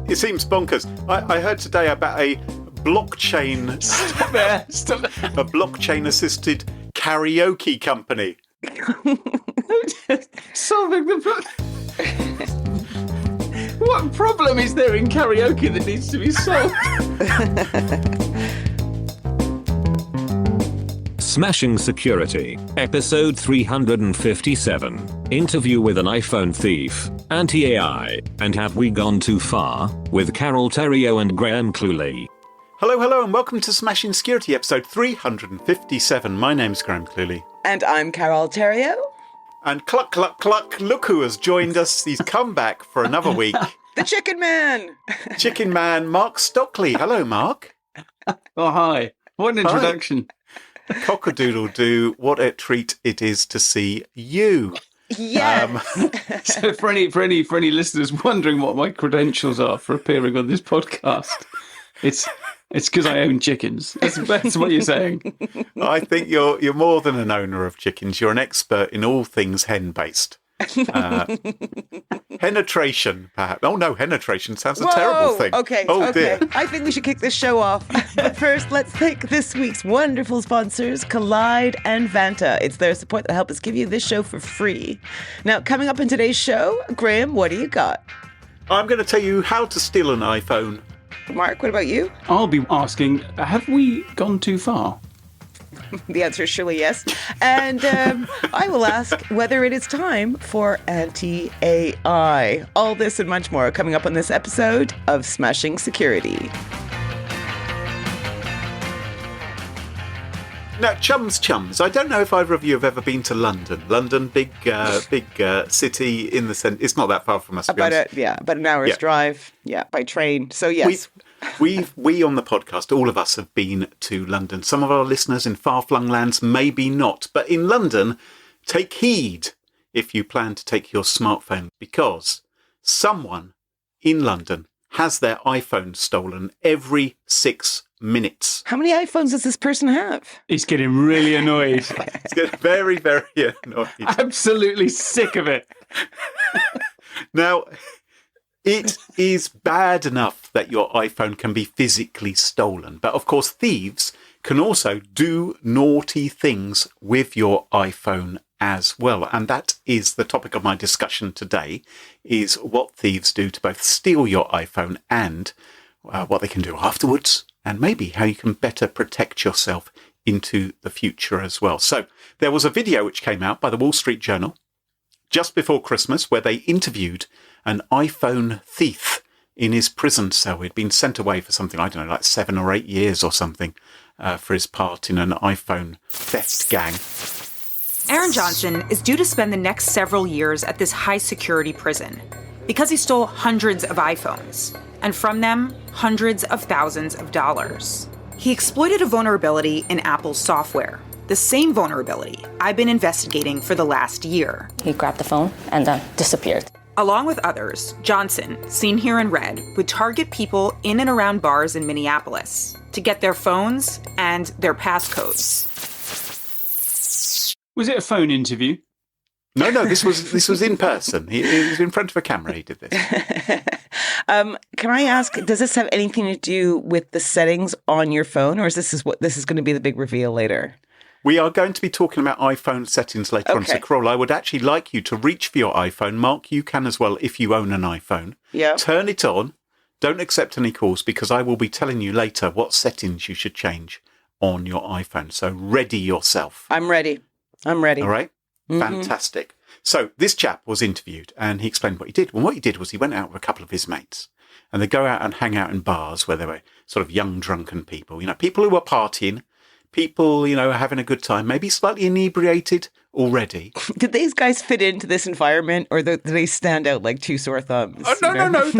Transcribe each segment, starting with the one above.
It seems bonkers. I heard today about a blockchain... Stop there. A blockchain-assisted karaoke company. Solving the problem. What problem is there in karaoke that needs to be solved? Smashing Security, episode 357. Interview with an iPhone thief, anti-AI, and have we gone too far? With Carole, Theriault and Cluley. Hello, and welcome to Smashing Security, episode 357. My name's Cluley. And I'm Carole, Theriault. And cluck, look who has joined us. He's come back for another week. The Chicken Man! Chicken Man, Mark Stockley. Hello, Mark. Oh, hi. What an introduction. Cock-a-doodle-doo, what a treat it is to see you. Yes. So for any listeners wondering what my credentials are for appearing on this podcast, it's because I own chickens. That's what you're saying. I think you're more than an owner of chickens. You're an expert in all things hen-based. Penetration, perhaps. Oh no, penetration sounds a terrible thing. Okay. Dear. I think we should kick this show off. But first, let's thank this week's wonderful sponsors, Collide and Vanta. It's their support that help us give you this show for free. Now, coming up in today's show, Graham, what do you got? I'm going to tell you how to steal an iPhone. Mark, what about you? I'll be asking, have we gone too far? The answer is surely yes. And I will ask whether it is time for anti-AI. All this and much more coming up on this episode of Smashing Security. Now, chums, I don't know if either of you have ever been to London. London, big city in the centre. It's not that far from us, to be honest. About an hour's drive. Yeah, by train. So, yes. We on the podcast, all of us have been to London. Some of our listeners in far-flung lands, maybe not. But in London, take heed if you plan to take your smartphone, because someone in London has their iPhone stolen every 6 minutes. How many iPhones does this person have? He's getting really annoyed. He's getting very, very annoyed. Absolutely sick of it. Now, it is bad enough that your iPhone can be physically stolen. But of course, thieves can also do naughty things with your iPhone as well. And that is the topic of my discussion today, is what thieves do to both steal your iPhone and what they can do afterwards, and maybe how you can better protect yourself into the future as well. So there was a video which came out by the Wall Street Journal just before Christmas where they interviewed an iPhone thief in his prison cell. He'd been sent away for something, I don't know, like 7 or 8 years or something for his part in an iPhone theft gang. Aaron Johnson is due to spend the next several years at this high-security prison because he stole hundreds of iPhones, and from them, hundreds of thousands of dollars. He exploited a vulnerability in Apple's software, the same vulnerability I've been investigating for the last year. He grabbed the phone and then disappeared. Along with others, Johnson, seen here in red, would target people in and around bars in Minneapolis to get their phones and their passcodes. Was it a phone interview? No, this was in person. He was in front of a camera. He did this. Can I ask, does this have anything to do with the settings on your phone, or is this going to be the big reveal later? We are going to be talking about iPhone settings later on. So, Carole, I would actually like you to reach for your iPhone. Mark, you can as well if you own an iPhone. Yeah. Turn it on. Don't accept any calls, because I will be telling you later what settings you should change on your iPhone. So ready yourself. I'm ready. All right? Mm-hmm. Fantastic. So this chap was interviewed and he explained what he did. Well, what he did was he went out with a couple of his mates, and they go out and hang out in bars where there were sort of young, drunken people, people who were partying, people, having a good time, maybe slightly inebriated already. Did these guys fit into this environment, or do they stand out like two sore thumbs? Oh, no.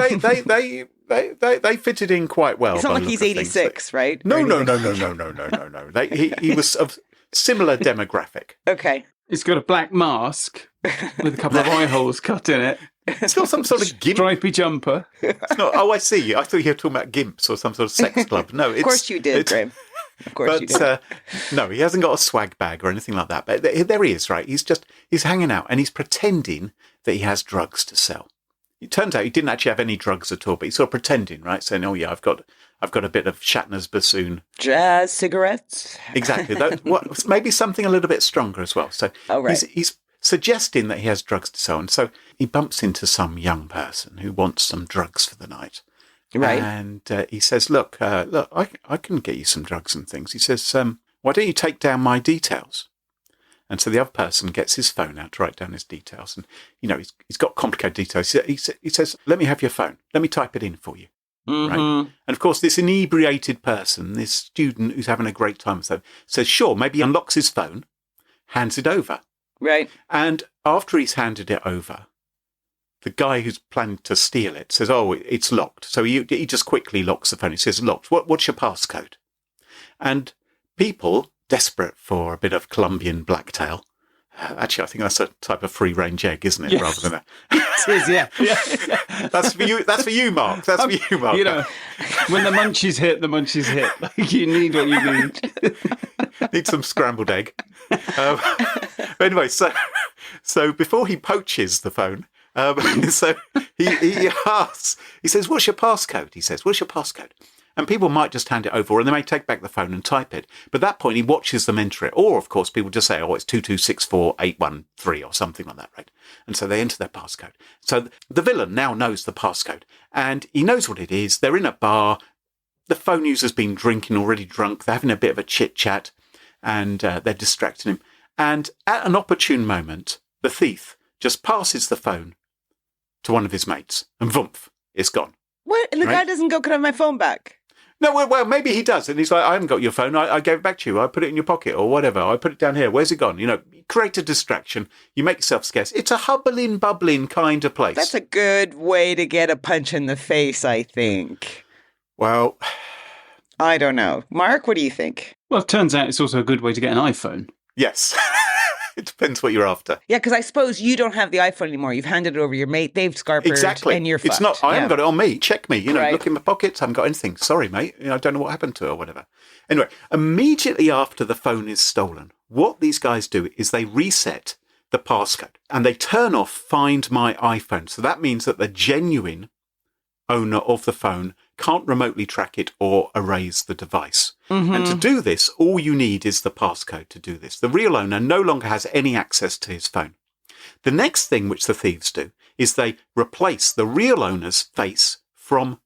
They fitted in quite well. It's not like he's 86, right? No. He was of similar demographic. Okay. It's got a black mask with a couple of eye holes cut in it. It's not some sort of gimp. Stripy jumper. It's not. Oh, I see. I thought you were talking about gimps or some sort of sex club. No, of course you did, Graham. Of course you did. No, he hasn't got a swag bag or anything like that. But there he is, right? He's hanging out and he's pretending that he has drugs to sell. it turns out he didn't actually have any drugs at all, but he's sort of pretending, right? Saying, "Oh yeah, I've got a bit of Shatner's bassoon." Jazz cigarettes. Exactly. Maybe something a little bit stronger as well. So he's suggesting that he has drugs to sell. And so he bumps into some young person who wants some drugs for the night. Right. And he says, look, I can get you some drugs and things. He says, why don't you take down my details? And so the other person gets his phone out to write down his details. And, he's got complicated details. He says, let me have your phone. Let me type it in for you. Mm-hmm. Right? And of course, this inebriated person, this student who's having a great time, says, sure, maybe he unlocks his phone, hands it over. Right. And after he's handed it over, the guy who's planning to steal it says, oh, it's locked. So he just quickly locks the phone. He says, locked. What's your passcode? And people, desperate for a bit of Colombian blacktail, actually, I think that's a type of free-range egg, isn't it? Yes. Rather than It is, yeah. That's for you. That's for you, Mark. That's for you, Mark. When the munchies hit, the munchies hit. Like, you need what you need. Need some scrambled egg. But anyway, so before he poaches the phone, so he asks, he says, "What's your passcode?" He says, "What's your passcode?" And people might just hand it over, or they may take back the phone and type it. But at that point, he watches them enter it. Or, of course, people just say, oh, it's 2264813 or something like that, right? And so they enter their passcode. So the villain now knows the passcode, and he knows what it is. They're in a bar. The phone user's been drinking, already drunk. They're having a bit of a chit-chat, and they're distracting him. And at an opportune moment, the thief just passes the phone to one of his mates, and voomp, it's gone. What? And the guy doesn't go, can I have my phone back? No, well, maybe he does. And he's like, I haven't got your phone. I gave it back to you. I put it in your pocket or whatever. I put it down here. Where's it gone? Create a distraction. You make yourself scarce. It's a hubbling, bubbling kind of place. That's a good way to get a punch in the face, I think. Well, I don't know. Mark, what do you think? Well, it turns out it's also a good way to get an iPhone. yes. It depends what you're after. Yeah, because I suppose you don't have the iPhone anymore. You've handed it over to your mate. They've scarpered Exactly. and you're fucked. It's not, I haven't got it on me. Check me. Right. Look in my pockets. I haven't got anything. Sorry, mate. I don't know what happened to it or whatever. Anyway, immediately after the phone is stolen, what these guys do is they reset the passcode and they turn off Find My iPhone. So that means that the genuine owner of the phone can't remotely track it or erase the device. Mm-hmm. And to do this, all you need is the passcode to do this. The real owner no longer has any access to his phone. The next thing which the thieves do is they replace the real owner's face from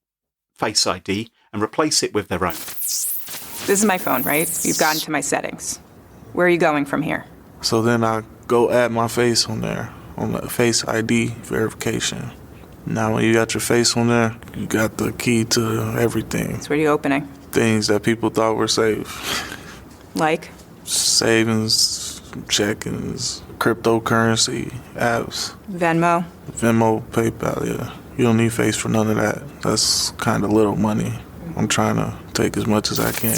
Face ID and replace it with their own. This is my phone, right? You've gotten to my settings. Where are you going from here? So then I go add my face on there, on the Face ID verification. Now when you got your face on there, you got the key to everything. So what are you opening? Things that people thought were safe. Like? Savings, checkings, cryptocurrency, apps. Venmo? Venmo, PayPal, yeah. You don't need face for none of that. That's kind of little money. I'm trying to take as much as I can.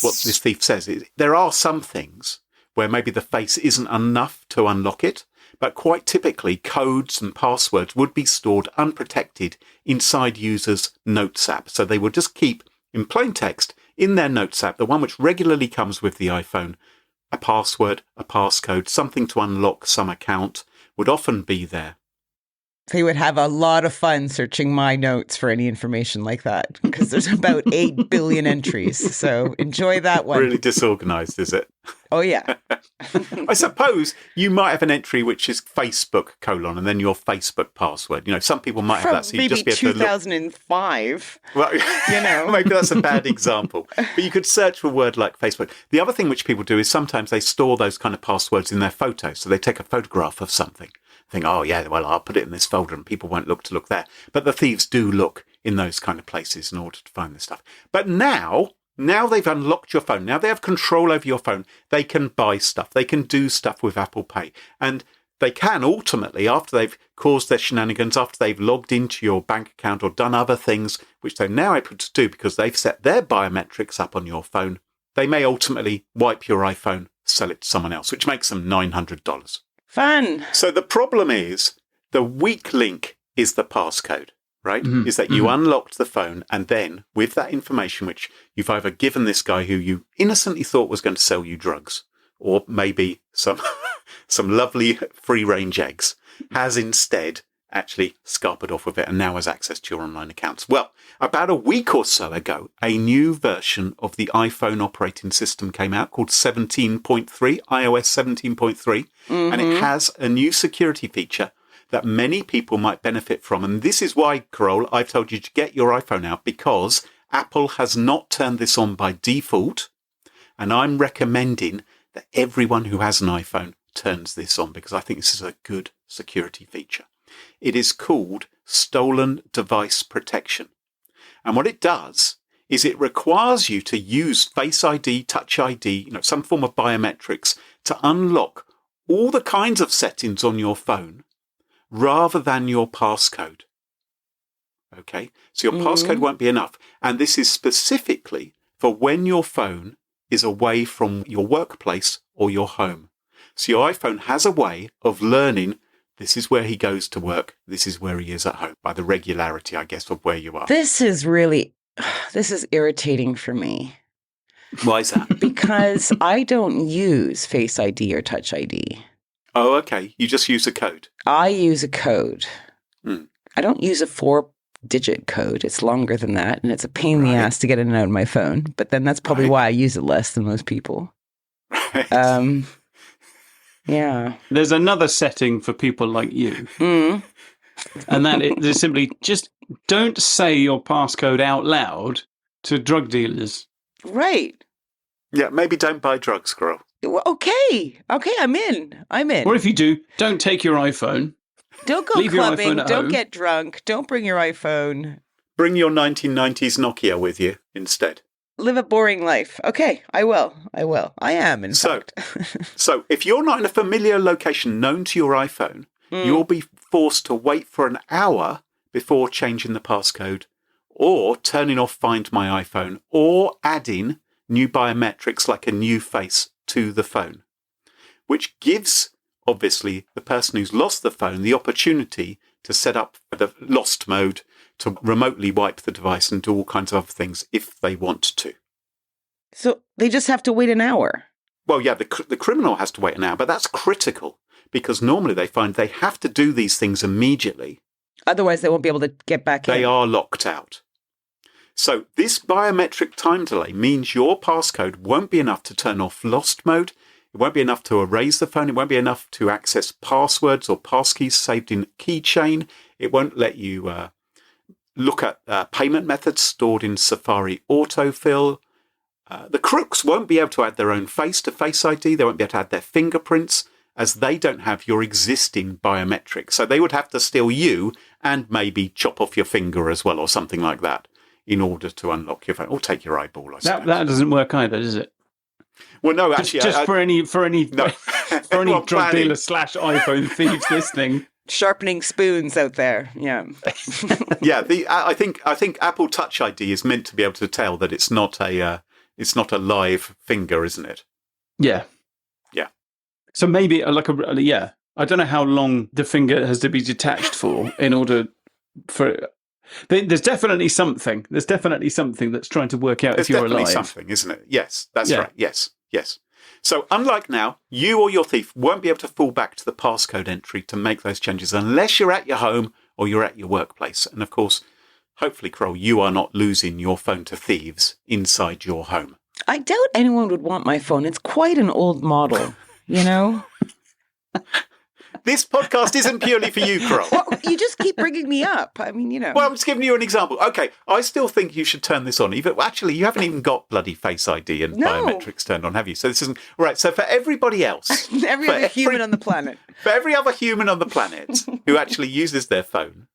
What this thief says is there are some things where maybe the face isn't enough to unlock it, but quite typically codes and passwords would be stored unprotected inside users' Notes app. So they will just keep, in plain text, in their Notes app, the one which regularly comes with the iPhone, a password, a passcode, something to unlock some account would often be there. They would have a lot of fun searching my notes for any information like that because there's about 8 billion entries. So enjoy that one. Really disorganized, is it? Oh, yeah. I suppose you might have an entry which is Facebook : and then your Facebook password. Some people might have that. So you Maybe just be able to look. 2005. Well, maybe that's a bad example. But you could search for a word like Facebook. The other thing which people do is sometimes they store those kind of passwords in their photos. So they take a photograph of something. Think, oh, yeah, well, I'll put it in this folder and people won't look there. But the thieves do look in those kind of places in order to find this stuff. But now they've unlocked your phone. Now they have control over your phone. They can buy stuff. They can do stuff with Apple Pay. And they can ultimately, after they've caused their shenanigans, after they've logged into your bank account or done other things, which they're now able to do because they've set their biometrics up on your phone, they may ultimately wipe your iPhone, sell it to someone else, which makes them $900. Fun. So the problem is the weak link is the passcode, right? Mm-hmm. Is that you unlocked the phone and then with that information, which you've either given this guy who you innocently thought was going to sell you drugs or maybe some lovely free range eggs, has instead actually scarpered off with it and now has access to your online accounts. Well, about a week or so ago, a new version of the iPhone operating system came out called 17.3, iOS 17.3, and it has a new security feature that many people might benefit from. And this is why, Carole, I've told you to get your iPhone out, because Apple has not turned this on by default. And I'm recommending that everyone who has an iPhone turns this on, because I think this is a good security feature. It is called Stolen Device Protection. And what it does is it requires you to use Face ID, Touch ID, some form of biometrics to unlock all the kinds of settings on your phone rather than your passcode. Okay, so your passcode won't be enough. And this is specifically for when your phone is away from your workplace or your home. So your iPhone has a way of learning this is where he goes to work, this is where he is at home, by the regularity, I guess, of where you are. This is irritating for me. Why is that? Because I don't use Face ID or Touch ID. Oh, okay. You just use a code. I use a code. I don't use a 4-digit code. It's longer than that, and it's a pain in the ass to get in and out of my phone. But then that's probably why I use it less than most people. Right. Yeah. There's another setting for people like you. And that is simply just don't say your passcode out loud to drug dealers. Right. Yeah, maybe don't buy drugs, Carole. Well, okay, I'm in. Or if you do, don't take your iPhone. Don't go Leave your clubbing. iPhone at Don't home. get drunk. Don't bring your iPhone. Bring your 1990s Nokia with you instead. Live a boring life. Okay, I will. I am, in fact. So if you're not in a familiar location known to your iPhone, you'll be forced to wait for an hour before changing the passcode or turning off Find My iPhone or adding new biometrics like a new face to the phone, which gives, obviously, the person who's lost the phone the opportunity to set up the lost mode, to remotely wipe the device and do all kinds of other things if they want to. So they just have to wait an hour? Well, yeah, the criminal has to wait an hour, but that's critical because normally they find they have to do these things immediately. Otherwise, they won't be able to get back in. They are locked out. So this biometric time delay means your passcode won't be enough to turn off lost mode. It won't be enough to erase the phone. It won't be enough to access passwords or passkeys saved in keychain. It won't let you look at payment methods stored in Safari autofill. The crooks won't be able to add their own face to Face ID. They won't be able to add their fingerprints as they don't have your existing biometrics. So they would have to steal you and maybe chop off your finger as well or something like that in order to unlock your phone or take your eyeball. I suppose. That doesn't work either, does it? Well, no, actually, just for any no. for any drug dealer / iPhone thieves listening. Sharpening spoons out there. Yeah. Yeah. I think Apple Touch ID is meant to be able to tell that it's not a live finger, isn't it? Yeah. Yeah. So maybe I don't know how long the finger has to be detached for in order for. There's definitely something. There's definitely something that's trying to work out if you're alive. There's definitely something, isn't it? Yes, that's right. Yes. So unlike now, you or your thief won't be able to fall back to the passcode entry to make those changes unless you're at your home or you're at your workplace. And of course, hopefully, Carole, you are not losing your phone to thieves inside your home. I doubt anyone would want my phone. It's quite an old model, you know? This podcast isn't purely for you, Carole. Well, you just keep bringing me up. I mean, you know. Well, I'm just giving you an example. Okay, I still think you should turn this on. Actually, you haven't even got bloody Face ID and biometrics turned on, have you? So this isn't... Right, so for everybody else... every other human on the planet. For every other human on the planet who actually uses their phone,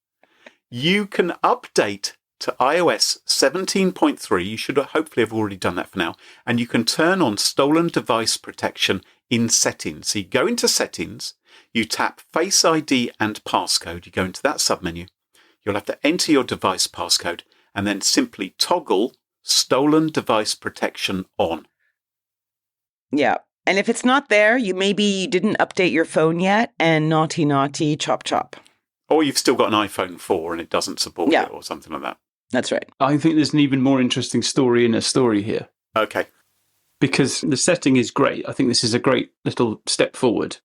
you can update to iOS 17.3. You should hopefully have already done that for now. And you can turn on stolen device protection in settings. So you go into settings... You tap Face ID and passcode. You go into that submenu. You'll have to enter your device passcode and then simply toggle stolen device protection on. Yeah. And if it's not there, you didn't update your phone yet and naughty, chop, chop. Or you've still got an iPhone 4 and it doesn't support it or something like that. That's right. I think there's an even more interesting story in a story here. Okay. Because the setting is great. I think this is a great little step forward.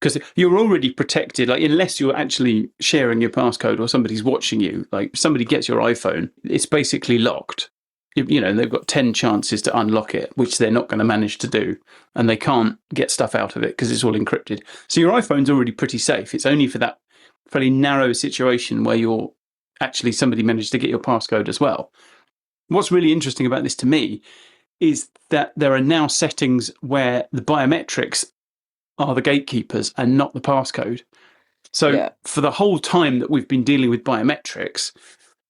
because you're already protected. Like, unless you're actually sharing your passcode or somebody's watching you, like somebody gets your iPhone, it's basically locked. You know, they've got 10 chances to unlock it, which they're not going to manage to do. And they can't get stuff out of it because it's all encrypted. So your iPhone's already pretty safe. It's only for that fairly narrow situation where you're actually somebody managed to get your passcode as well. What's really interesting about this to me is that there are now settings where the biometrics are the gatekeepers and not the passcode. So for the whole time that we've been dealing with biometrics,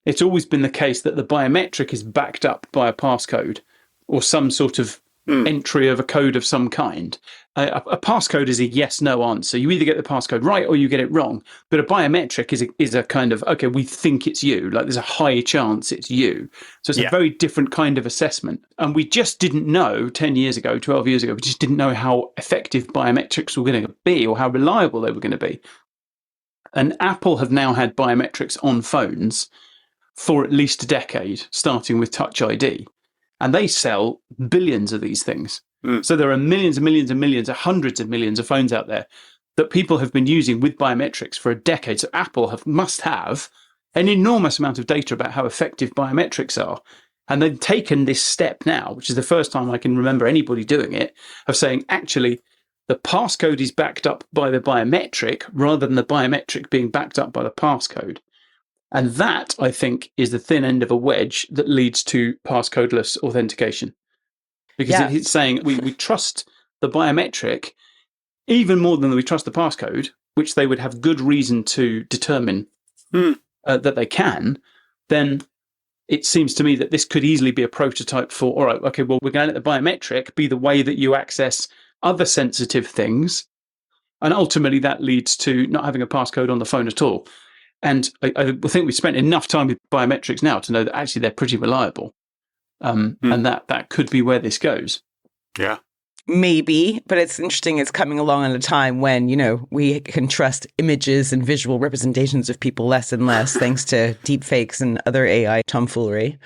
it's always been the case that the biometric is backed up by a passcode or some sort of entry of a code of some kind. A passcode is a yes-no answer. You either get the passcode right or you get it wrong. But a biometric is a kind of, okay, we think it's you. Like, there's a high chance it's you. So it's a very different kind of assessment. And we just didn't know 10 years ago, 12 years ago, we just didn't know how effective biometrics were going to be or how reliable they were going to be. And Apple have now had biometrics on phones for at least a decade, starting with Touch ID. And they sell billions of these things. So there are millions and millions and millions, hundreds of millions of phones out there that people have been using with biometrics for a decade. So Apple must have an enormous amount of data about how effective biometrics are. And they've taken this step now, which is the first time I can remember anybody doing it, of saying, actually, the passcode is backed up by the biometric rather than the biometric being backed up by the passcode. And that, I think, is the thin end of a wedge that leads to passcodeless authentication. Because it's saying we trust the biometric even more than we trust the passcode, which they would have good reason to determine that they can. Then it seems to me that this could easily be a prototype for, all right, okay, well, we're going to let the biometric be the way that you access other sensitive things. And ultimately that leads to not having a passcode on the phone at all. And I think we've spent enough time with biometrics now to know that actually they're pretty reliable. And that could be where this goes. Yeah. Maybe, but it's interesting. It's coming along at a time when, you know, we can trust images and visual representations of people less and less thanks to deepfakes and other AI tomfoolery.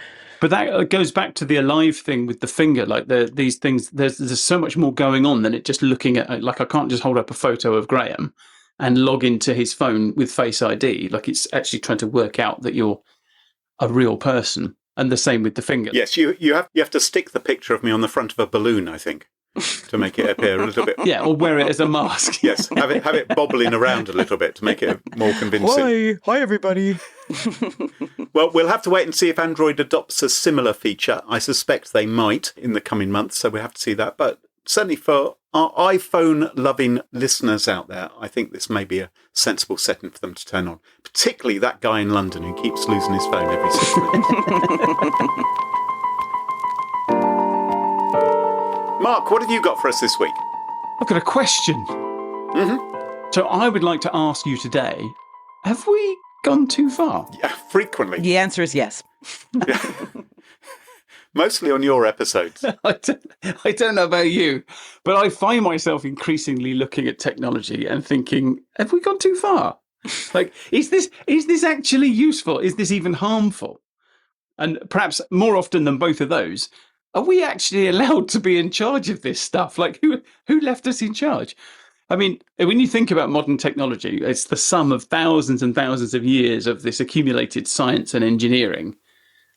But that goes back to the Alive thing with the finger. Like these things, there's so much more going on than it just looking at, like, I can't just hold up a photo of Graham and log into his phone with Face ID. Like, it's actually trying to work out that you're a real person. And the same with the finger. Yes, you have to stick the picture of me on the front of a balloon, I think, to make it appear a little bit. Yeah, or wear it as a mask. Yes, have it bobbling around a little bit to make it more convincing. Hi, everybody. Well, we'll have to wait and see if Android adopts a similar feature. I suspect they might in the coming months, so we have to see that. But certainly for our iPhone-loving listeners out there, I think this may be a sensible setting for them to turn on. Particularly that guy in London who keeps losing his phone every 6 minutes. Mark, what have you got for us this week? I've got a question. So I would like to ask you today, have we gone too far? Yeah, frequently. The answer is yes. Mostly on your episodes. I don't know about you, but I find myself increasingly looking at technology and thinking, have we gone too far? Like, is this actually useful? Is this even harmful? And perhaps more often than both of those, are we actually allowed to be in charge of this stuff? Like, who left us in charge? I mean, when you think about modern technology, it's the sum of thousands and thousands of years of this accumulated science and engineering.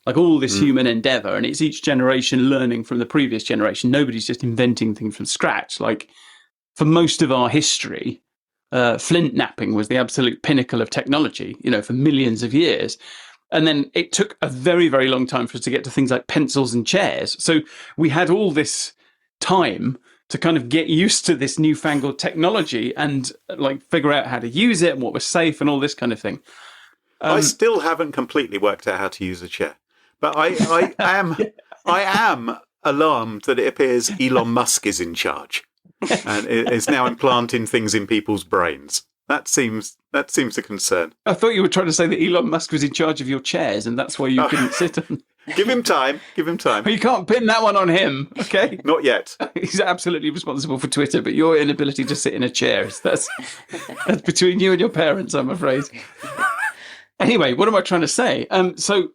Like, all this human endeavor, and it's each generation learning from the previous generation. Nobody's just inventing things from scratch. Like, for most of our history, flint knapping was the absolute pinnacle of technology, you know, for millions of years. And then it took a very, very long time for us to get to things like pencils and chairs. So we had all this time to kind of get used to this newfangled technology and, like, figure out how to use it and what was safe and all this kind of thing. I still haven't completely worked out how to use a chair. But I am alarmed that it appears Elon Musk is in charge and is now implanting things in people's brains. That seems a concern. I thought you were trying to say that Elon Musk was in charge of your chairs and that's why you couldn't sit on. Give him time. You can't pin that one on him, okay? Not yet. He's absolutely responsible for Twitter, but your inability to sit in a chair, that's between you and your parents, I'm afraid. Anyway, what am I trying to say? So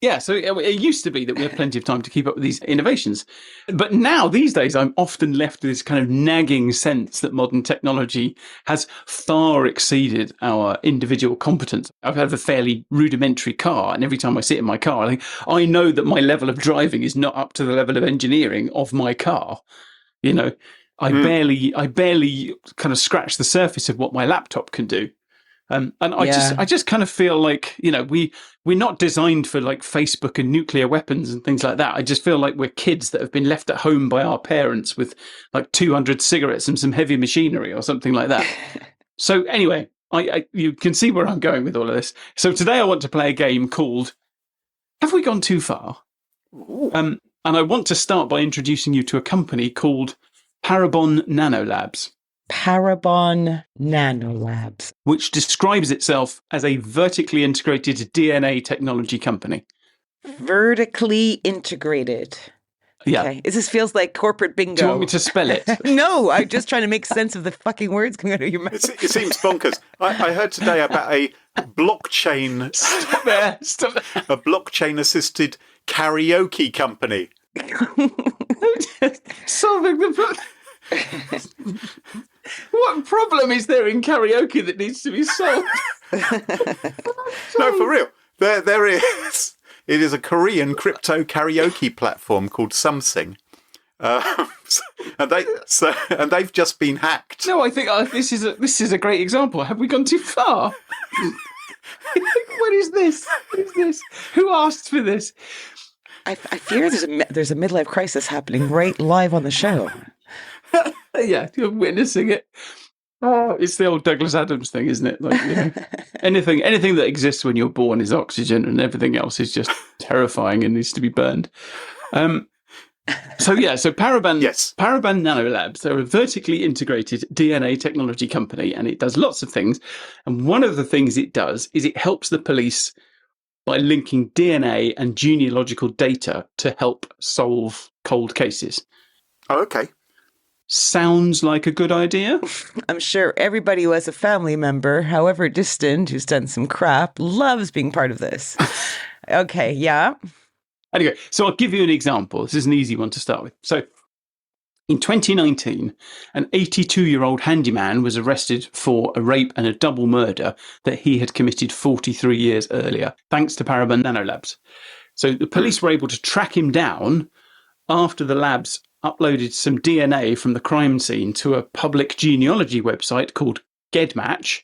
Yeah, so it used to be that we had plenty of time to keep up with these innovations. But now, these days, I'm often left with this kind of nagging sense that modern technology has far exceeded our individual competence. I have a fairly rudimentary car, and every time I sit in my car, I know that my level of driving is not up to the level of engineering of my car. You know, I barely kind of scratch the surface of what my laptop can do. And I just kind of feel like, you know, we're not designed for like Facebook and nuclear weapons and things like that. I just feel like we're kids that have been left at home by our parents with like 200 cigarettes and some heavy machinery or something like that. So anyway, you can see where I'm going with all of this. So today I want to play a game called Have We Gone Too Far? And I want to start by introducing you to a company called Parabon Nanolabs. Parabon Nanolabs, which describes itself as a vertically integrated DNA technology company. Vertically integrated. Yeah. Okay. This feels like corporate bingo. Do you want me to spell it? No, I'm just trying to make sense of the fucking words coming out of your mouth. It seems bonkers. I heard today about a blockchain... Stop there. A blockchain-assisted karaoke company. Solving the problem. What problem is there in karaoke that needs to be solved? No, for real. There is. It is a Korean crypto karaoke platform called Something. And they've just been hacked. No, I think this is a great example. Have we gone too far? What is this? What is this? Who asked for this? I fear there's a midlife crisis happening right live on the show. Yeah, you're witnessing it. Oh, it's the old Douglas Adams thing, isn't it? Like, you know, anything that exists when you're born is oxygen, and everything else is just terrifying and needs to be burned. So Parabon Nanolabs, they're a vertically integrated DNA technology company, and it does lots of things. And one of the things it does is it helps the police by linking DNA and genealogical data to help solve cold cases. Oh, okay. Sounds like a good idea. I'm sure everybody who has a family member, however distant, who's done some crap, loves being part of this. Okay, yeah. Anyway, so I'll give you an example. This is an easy one to start with. So in 2019, an 82-year-old handyman was arrested for a rape and a double murder that he had committed 43 years earlier, thanks to Parabon Nanolabs. So the police were able to track him down after the labs uploaded some DNA from the crime scene to a public genealogy website called GEDmatch,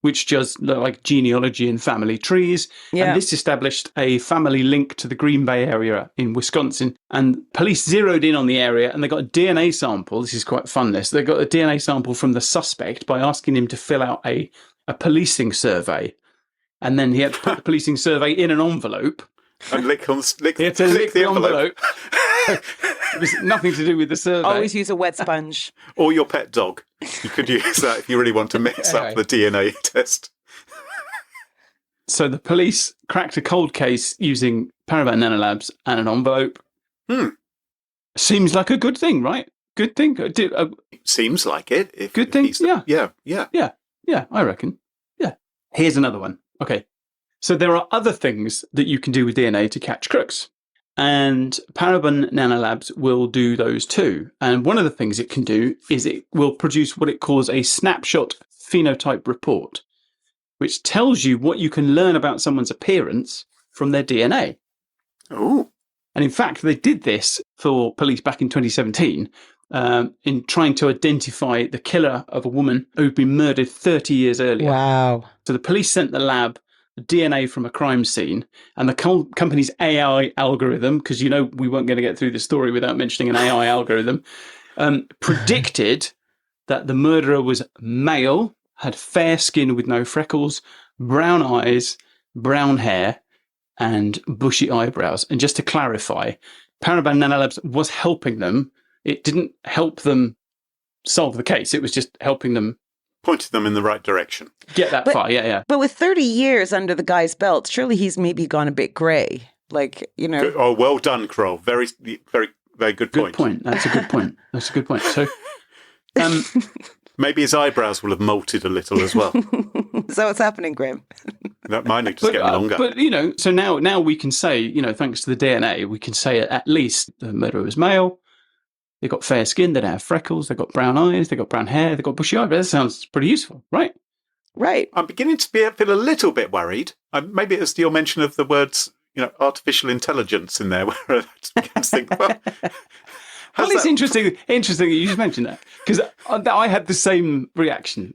which does like genealogy and family trees. Yeah. And this established a family link to the Green Bay area in Wisconsin. And police zeroed in on the area and they got a DNA sample. This is quite fun, this. They got a DNA sample from the suspect by asking him to fill out a policing survey. And then he had to put the policing survey in an envelope. And lick the envelope. It was nothing to do with the survey. Always use a wet sponge. Or your pet dog. You could use that if you really want to mix up the DNA test. So the police cracked a cold case using Parabon Nanolabs and an envelope. Seems like a good thing, right? Good thing. Seems like it. Good thing. Yeah, I reckon. Yeah. Here's another one. Okay. So there are other things that you can do with DNA to catch crooks. And Parabon Nanolabs will do those too. And one of the things it can do is it will produce what it calls a snapshot phenotype report, which tells you what you can learn about someone's appearance from their DNA. Oh. And in fact, they did this for police back in 2017 in trying to identify the killer of a woman who'd been murdered 30 years earlier. Wow. So the police sent the lab DNA from a crime scene, and the company's AI algorithm, because you know we weren't going to get through the story without mentioning an AI algorithm, predicted that the murderer was male, had fair skin with no freckles, brown eyes, brown hair, and bushy eyebrows. And just to clarify, Parabon Nanolabs was helping them. It didn't help them solve the case. It was just helping them. Pointed them in the right direction. Get that far, yeah. But with 30 years under the guy's belt, surely he's maybe gone a bit grey. Like, you know. Good. Oh, well done, Carole. Very, very, very good point. Good point. That's a good point. So, maybe his eyebrows will have molted a little as well. So what's happening, Graham? Mine are just getting longer. But, you know, so now we can say, you know, thanks to the DNA, we can say at least the murderer was male. They've got fair skin. They don't have freckles. They've got brown eyes. They've got brown hair. They've got bushy eyebrows. That sounds pretty useful, right? Right. I'm beginning to feel a little bit worried. Maybe it's your mention of the words, you know, artificial intelligence in there, where I begin to think, well, it's interesting that you just mentioned that, because I had the same reaction.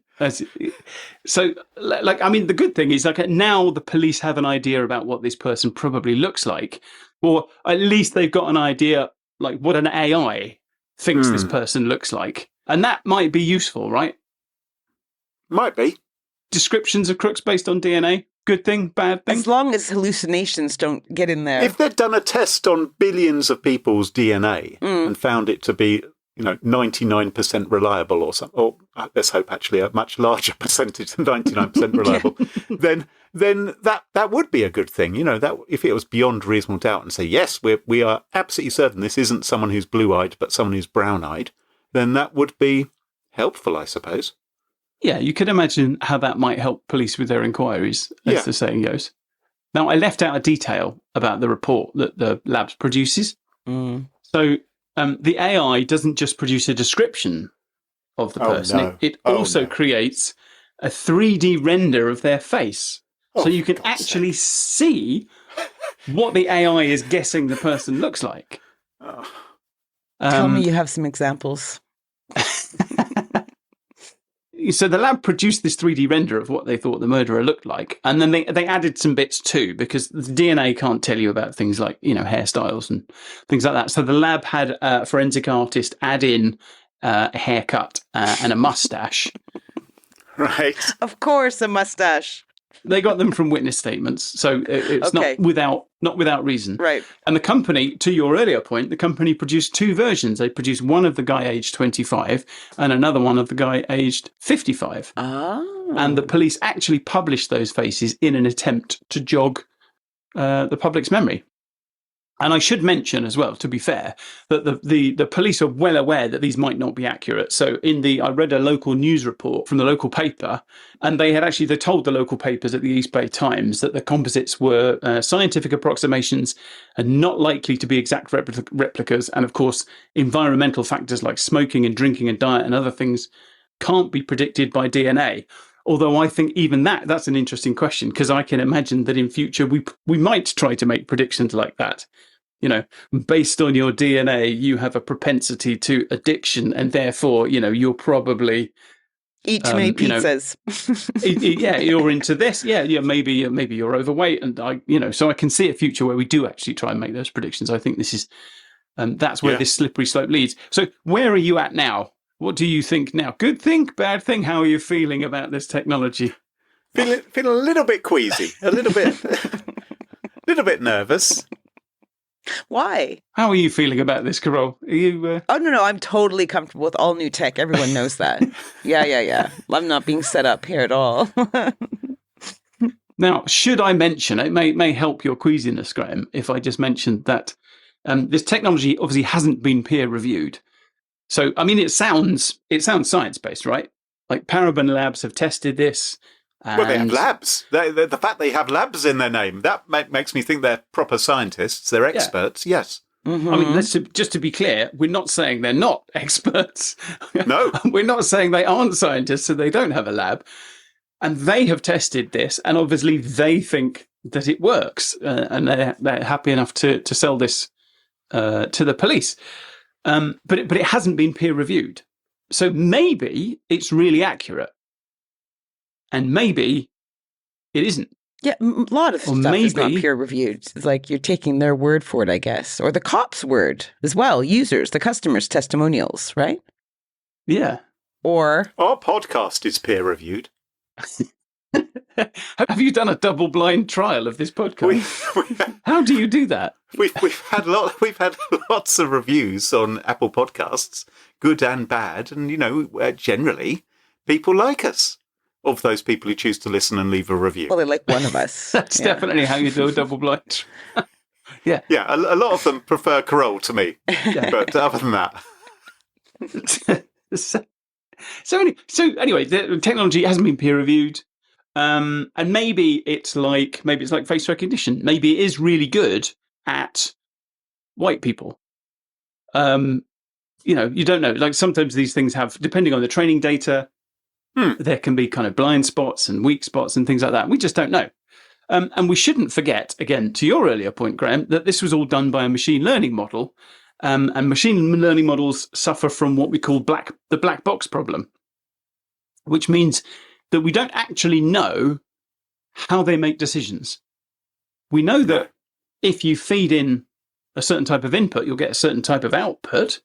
So, like, I mean, the good thing is, like, now the police have an idea about what this person probably looks like, or at least they've got an idea, like, what an AI thinks this person looks like. And that might be useful, right? Might be. Descriptions of crooks based on DNA. Good thing, bad thing? As long as hallucinations don't get in there. If they'd done a test on billions of people's DNA and found it to be, you know, 99% reliable or something, or let's hope actually a much larger percentage than 99% reliable, then that would be a good thing. You know, that if it was beyond reasonable doubt and say, yes, we are absolutely certain this isn't someone who's blue-eyed, but someone who's brown-eyed, then that would be helpful, I suppose. Yeah, you could imagine how that might help police with their inquiries, as the saying goes. Now, I left out a detail about the report that the labs produces. So the AI doesn't just produce a description of the person. No. It also creates a 3D render of their face. So you can actually see what the AI is guessing the person looks like. Tell me you have some examples. So the lab produced this 3D render of what they thought the murderer looked like, and then they added some bits too, because the DNA can't tell you about things like, you know, hairstyles and things like that. So the lab had a forensic artist add in a haircut and a mustache. Right. Of course, a mustache. They got them from witness statements, so it's not without reason. Right. And the company, to your earlier point, the company produced two versions. They produced one of the guy aged 25 and another one of the guy aged 55. Oh. And the police actually published those faces in an attempt to jog the public's memory. And I should mention as well, to be fair, that the police are well aware that these might not be accurate. So I read a local news report from the local paper, and they told the local papers at the East Bay Times that the composites were scientific approximations and not likely to be exact replicas. And of course, environmental factors like smoking and drinking and diet and other things can't be predicted by DNA. Although I think even that's an interesting question, because I can imagine that in future we might try to make predictions like that. You know, based on your DNA, you have a propensity to addiction, and therefore, you know, you'll probably eat too many pizzas. You're into this. Maybe you're overweight, and so I can see a future where we do actually try and make those predictions. I think this is that's where this slippery slope leads. So, where are you at now? What do you think now? Good thing, bad thing? How are you feeling about this technology? Feeling a little bit queasy, a little bit nervous. Why? How are you feeling about this, Carole? Are you? Oh, no, I'm totally comfortable with all new tech. Everyone knows that. Yeah. I'm not being set up here at all. Now, should I mention, it may help your queasiness, Graham, if I just mentioned that this technology obviously hasn't been peer reviewed. So, I mean, it sounds science-based, right? Like Paraben Labs have tested this. Well, they have labs. The fact they have labs in their name, that makes me think they're proper scientists. They're experts, yes. Mm-hmm. I mean, just to be clear, we're not saying they're not experts. No. We're not saying they aren't scientists, so they don't have a lab. And they have tested this, and obviously they think that it works, and they're happy enough to sell this to the police. But it hasn't been peer reviewed. So maybe it's really accurate. And maybe it isn't. Yeah, a lot of stuff is not peer reviewed. It's like you're taking their word for it, I guess. Or the cops' word as well. Users, the customers' testimonials, right? Yeah. Or our podcast is peer reviewed. Have you done a double-blind trial of this podcast? How do you do that? We've had lots of reviews on Apple Podcasts, good and bad, and generally people like us. Of those people who choose to listen and leave a review. Well, they're like one of us. That's definitely how you do a double-blind. Yeah. Yeah, a lot of them prefer Carole to me. Yeah. But other than that. So anyway, the technology hasn't been peer reviewed. And maybe it's like face recognition. Maybe it is really good at white people. You don't know. Like sometimes these things have, depending on the training data, there can be kind of blind spots and weak spots and things like that. We just don't know. And we shouldn't forget, again, to your earlier point, Graham, that this was all done by a machine learning model. And machine learning models suffer from what we call the black box problem, which means that we don't actually know how they make decisions. We know that if you feed in a certain type of input, you'll get a certain type of output.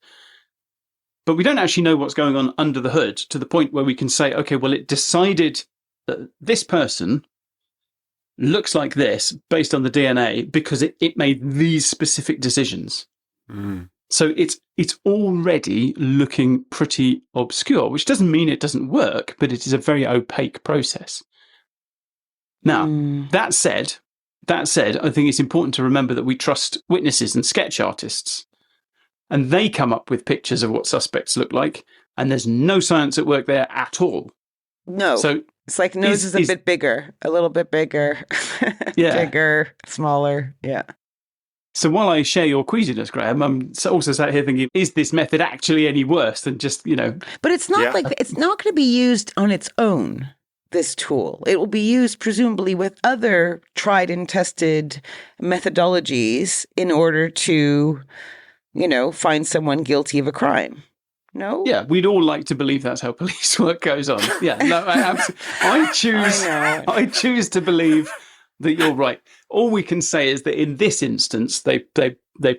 But we don't actually know what's going on under the hood to the point where we can say, okay, well, it decided that this person looks like this based on the DNA because it made these specific decisions. So it's already looking pretty obscure, which doesn't mean it doesn't work, but it is a very opaque process. Now, that said, I think it's important to remember that we trust witnesses and sketch artists. And they come up with pictures of what suspects look like, and there's no science at work there at all. No. So it's like nose is a bit bigger, a little bit bigger, bigger, smaller. Yeah. So while I share your queasiness, Graham, I'm also sat here thinking, is this method actually any worse than just, But it's not it's not going to be used on its own, this tool. It will be used presumably with other tried and tested methodologies in order to, find someone guilty of a crime. No? Yeah, we'd all like to believe that's how police work goes on. Yeah, no, I choose to believe that you're right. All we can say is that in this instance, they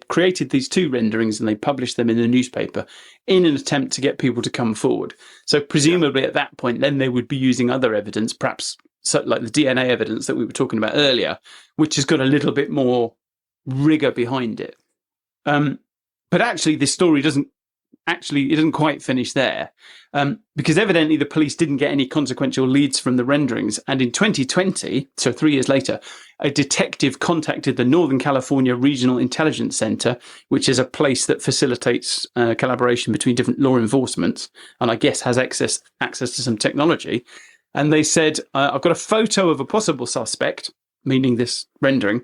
created these two renderings and they published them in the newspaper in an attempt to get people to come forward. So presumably at that point, then they would be using other evidence, perhaps like the DNA evidence that we were talking about earlier, which has got a little bit more rigor behind it. But actually, this story doesn't quite finish there, because evidently the police didn't get any consequential leads from the renderings. And in 2020, so 3 years later, a detective contacted the Northern California Regional Intelligence Center, which is a place that facilitates collaboration between different law enforcement, and I guess has access to some technology. And they said, I've got a photo of a possible suspect, meaning this rendering,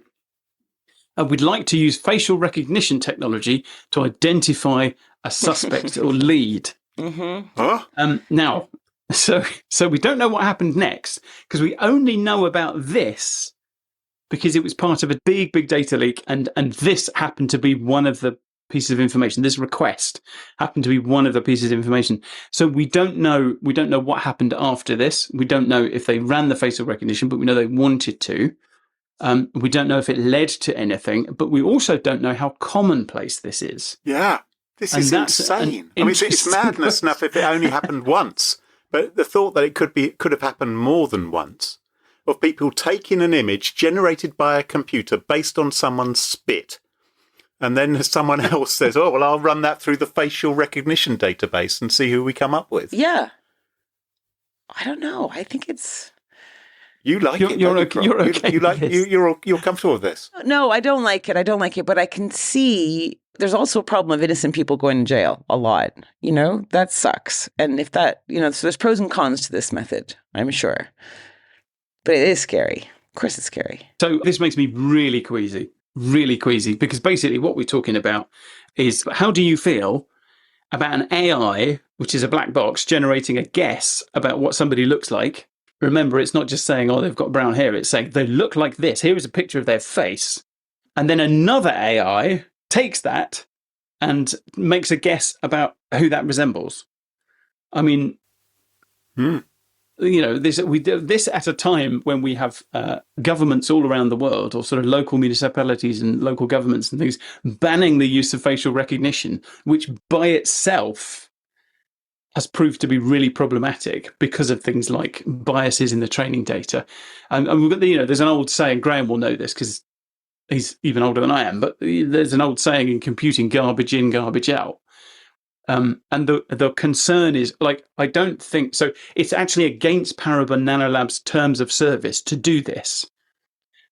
and we'd like to use facial recognition technology to identify a suspect or lead. Now, so we don't know what happened next because we only know about this because it was part of a big data leak, and this happened to be one of the pieces of information. This request happened to be one of the pieces of information. So we don't know what happened after this. We don't know if they ran the facial recognition, but we know they wanted to. We don't know if it led to anything, but we also don't know how commonplace this is. Yeah. This is insane. I mean, it's madness enough if it only happened once, but the thought that it could have happened more than once, of people taking an image generated by a computer based on someone's spit, and then someone else says, "Oh, well, I'll run that through the facial recognition database and see who we come up with." Yeah. I don't know. I think it's. You like it. You're okay. You're comfortable with this. No, I don't like it. But I can see there's also a problem of innocent people going to jail a lot. That sucks. And if that, so there's pros and cons to this method, I'm sure. But it is scary. Of course it's scary. So this makes me really queasy, because basically what we're talking about is how do you feel about an AI, which is a black box, generating a guess about what somebody looks like? Remember, it's not just saying, oh, they've got brown hair. It's saying they look like this. Here is a picture of their face. And then another AI takes that and makes a guess about who that resembles. I mean, we do this at a time when we have governments all around the world, or sort of local municipalities and local governments and things, banning the use of facial recognition, which by itself has proved to be really problematic because of things like biases in the training data. And we've got there's an old saying, Graham will know this because he's even older than I am, but there's an old saying in computing, garbage in, garbage out. And the concern is, I don't think, so it's actually against Paragon Nanolabs' terms of service to do this.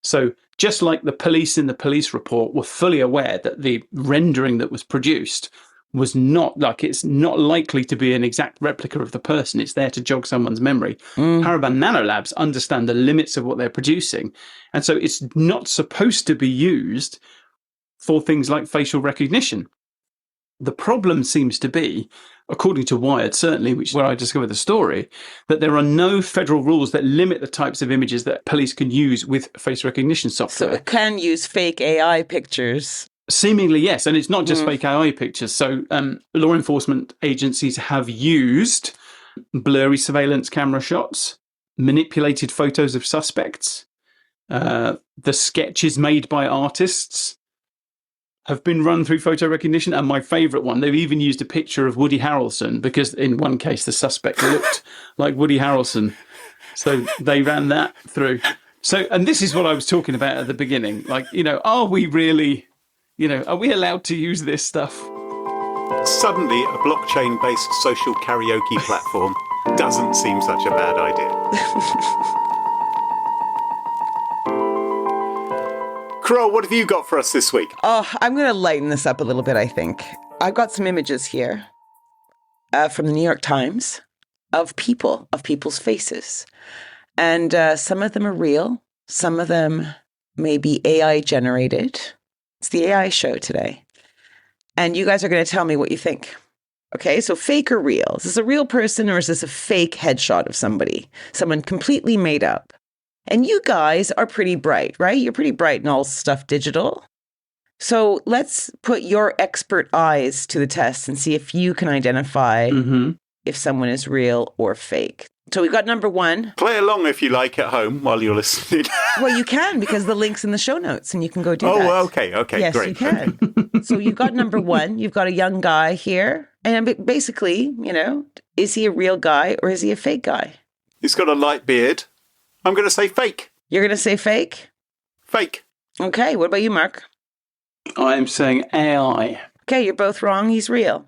So just like the police in the police report were fully aware that the rendering that was produced was not like, it's not likely to be an exact replica of the person. It's there to jog someone's memory. Haraban Nanolabs understand the limits of what they're producing. And so it's not supposed to be used for things like facial recognition. The problem seems to be, according to Wired, certainly, which is where I discovered the story, that there are no federal rules that limit the types of images that police can use with face recognition software. So it can use fake AI pictures. Seemingly, yes. And it's not just fake AI pictures. So law enforcement agencies have used blurry surveillance camera shots, manipulated photos of suspects, the sketches made by artists have been run through photo recognition. And my favourite one, they've even used a picture of Woody Harrelson, because in one case the suspect looked like Woody Harrelson. So they ran that through. So, and this is what I was talking about at the beginning. Like, are we really, are we allowed to use this stuff? Suddenly, a blockchain-based social karaoke platform doesn't seem such a bad idea. Carole, what have you got for us this week? Oh, I'm going to lighten this up a little bit, I think. I've got some images here from the New York Times of people's faces. And some of them are real. Some of them may be AI generated. It's the AI show today. And you guys are going to tell me what you think. Okay, so fake or real? Is this a real person or is this a fake headshot of somebody? Someone completely made up. And you guys are pretty bright, right? You're pretty bright in all stuff digital. So let's put your expert eyes to the test and see if you can identify if someone is real or fake. So we've got number one. Play along if you like at home while you're listening. Well, you can, because the link's in the show notes and you can go do that. Oh, okay, yes, great. You can. So you've got number one. You've got a young guy here. And basically, is he a real guy or is he a fake guy? He's got a light beard. I'm going to say fake. You're going to say fake? Fake. Okay, what about you, Mark? I'm saying AI. Okay, you're both wrong. He's real.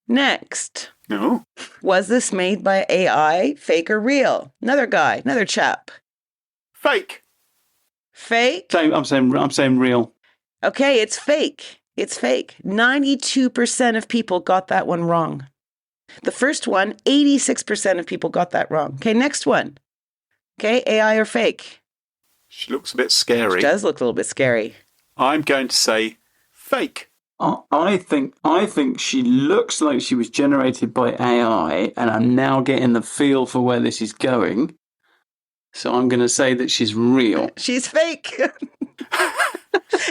Next. No. Was this made by AI, fake or real? Another guy, another chap. Fake. Fake? I'm saying real. Okay, it's fake. It's fake. 92% of people got that one wrong. The first one, 86% of people got that wrong. Okay, next one. Okay, AI or fake? She looks a bit scary. She does look a little bit scary. I'm going to say fake. I think she looks like she was generated by AI, and I'm now getting the feel for where this is going. So I'm going to say that she's real. She's fake.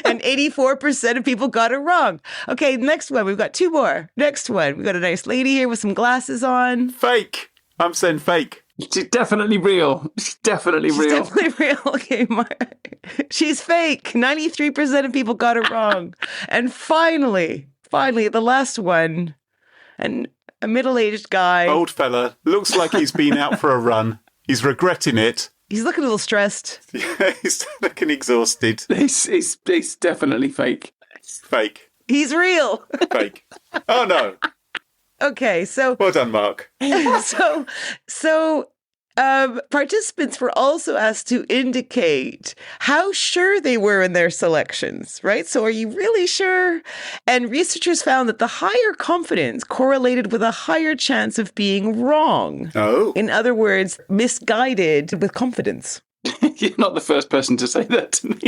And 84% of people got it wrong. Okay, next one. We've got two more. Next one. We've got a nice lady here with some glasses on. Fake. I'm saying fake. She's definitely real. She's definitely real. Okay, Mark. She's fake. 93% of people got it wrong. And finally, the last one. And a middle-aged guy. Old fella. Looks like he's been out for a run. He's regretting it. He's looking a little stressed. Yeah, he's looking exhausted. It's definitely fake. Fake. He's real. Fake. Oh, no. Okay, so... Well done, Mark. So participants were also asked to indicate how sure they were in their selections, right? So are you really sure? And researchers found that the higher confidence correlated with a higher chance of being wrong. Oh. In other words, misguided with confidence. You're not the first person to say that to me.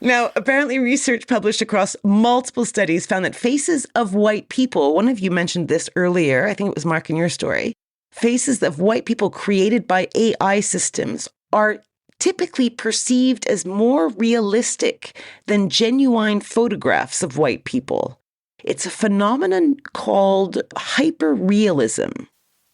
Now, apparently research published across multiple studies found that faces of white people, one of you mentioned this earlier, I think it was Mark in your story, faces of white people created by AI systems are typically perceived as more realistic than genuine photographs of white people. It's a phenomenon called hyperrealism.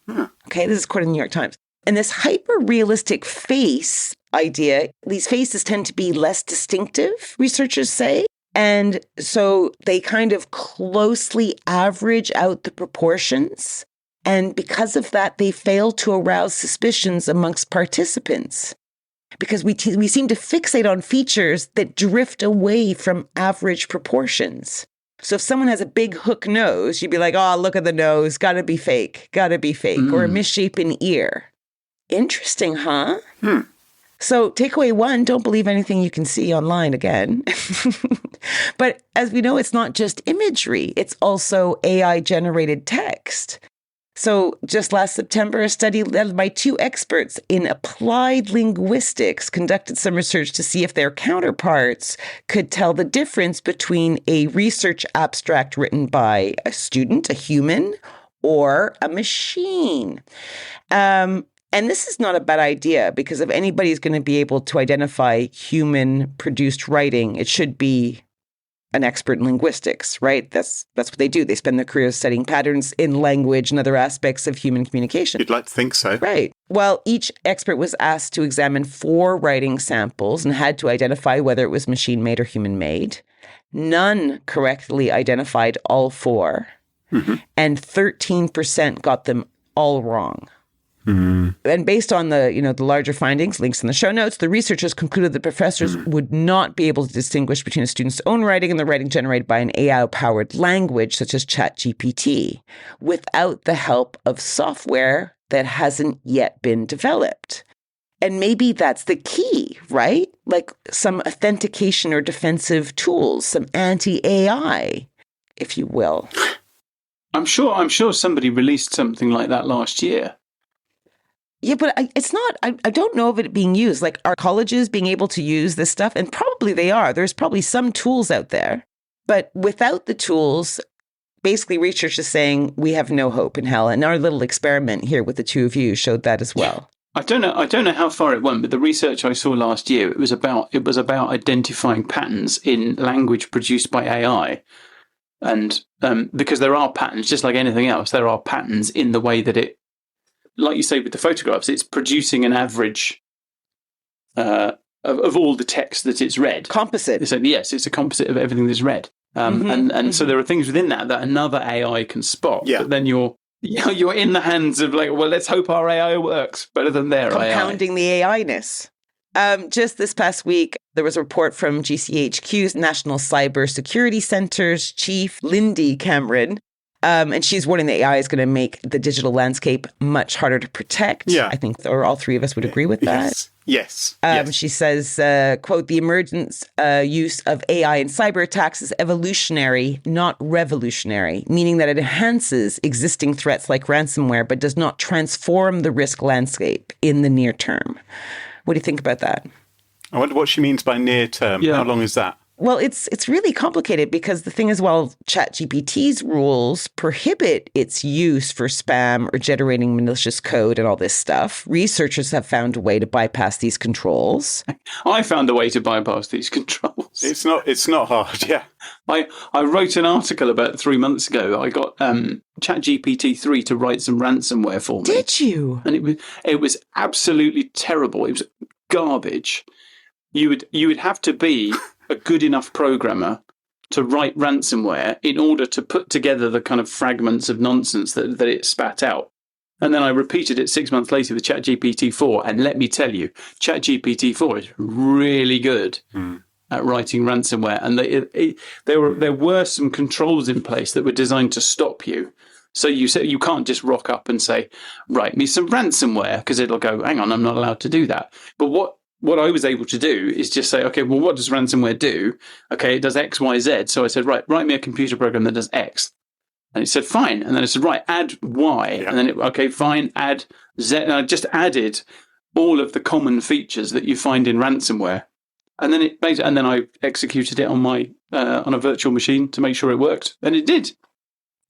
Okay, this is according to the New York Times. And this hyper-realistic face idea, these faces tend to be less distinctive, researchers say. And so they kind of closely average out the proportions. And because of that, they fail to arouse suspicions amongst participants. Because we seem to fixate on features that drift away from average proportions. So if someone has a big hook nose, you'd be like, oh, look at the nose, gotta be fake. Or a misshapen ear. Interesting, huh? So takeaway one, don't believe anything you can see online again. But as we know, it's not just imagery. It's also AI generated text. So just last September, a study led by 2 experts in applied linguistics conducted some research to see if their counterparts could tell the difference between a research abstract written by a student, a human, or a machine. And this is not a bad idea, because if anybody's going to be able to identify human-produced writing, it should be an expert in linguistics, right? That's what they do. They spend their careers studying patterns in language and other aspects of human communication. You'd like to think so. Right. Well, each expert was asked to examine 4 writing samples and had to identify whether it was machine-made or human-made. None correctly identified all 4, and 13% got them all wrong. And based on the larger findings, links in the show notes, the researchers concluded that professors would not be able to distinguish between a student's own writing and the writing generated by an AI-powered language such as ChatGPT without the help of software that hasn't yet been developed. And maybe that's the key, right? Like some authentication or defensive tools, some anti-AI, if you will. I'm sure somebody released something like that last year. Yeah, but it's not, I don't know of it being used. Like, are colleges being able to use this stuff? And probably they are. There's probably some tools out there. But without the tools, basically research is saying we have no hope in hell. And our little experiment here with the 2 of you showed that as well. I don't know how far it went, but the research I saw last year, it was about identifying patterns in language produced by AI. And because there are patterns, just like anything else, there are patterns in the way that it, like you say with the photographs, it's producing an average of all the text that it's read. Composite. Yes, it's a composite of everything that's read. And so there are things within that another AI can spot. Yeah. But then you're in the hands of like, well, let's hope our AI works better than their AI. Compounding the AI-ness. Just this past week, there was a report from GCHQ's National Cybersecurity Center's chief, Lindy Cameron. And she's warning that AI is going to make the digital landscape much harder to protect. Yeah. I think all 3 of us would agree with that. Yes. She says, quote, the emergence use of AI in cyber attacks is evolutionary, not revolutionary, meaning that it enhances existing threats like ransomware, but does not transform the risk landscape in the near term. What do you think about that? I wonder what she means by near term. Yeah. How long is that? Well, it's really complicated because the thing is, while ChatGPT's rules prohibit its use for spam or generating malicious code and all this stuff, researchers have found a way to bypass these controls. I found a way to bypass these controls. It's not hard, yeah. I wrote an article about 3 months ago. I got ChatGPT 3 to write some ransomware for me. Did you? And it was absolutely terrible. It was garbage. You would have to be a good enough programmer to write ransomware in order to put together the kind of fragments of nonsense that it spat out. And then I repeated it 6 months later with ChatGPT 4. And let me tell you, ChatGPT 4 is really good at writing ransomware. And there were some controls in place that were designed to stop you. So you can't just rock up and say, write me some ransomware, because it'll go, hang on, I'm not allowed to do that. But what I was able to do is just say, okay, well, what does ransomware do? Okay, it does X, Y, Z. So I said, right, write me a computer program that does X. And it said, fine. And then I said, right, add Y. Yeah. And then okay, fine, add Z. And I just added all of the common features that you find in ransomware. And then I executed it on my on a virtual machine to make sure it worked. And it did.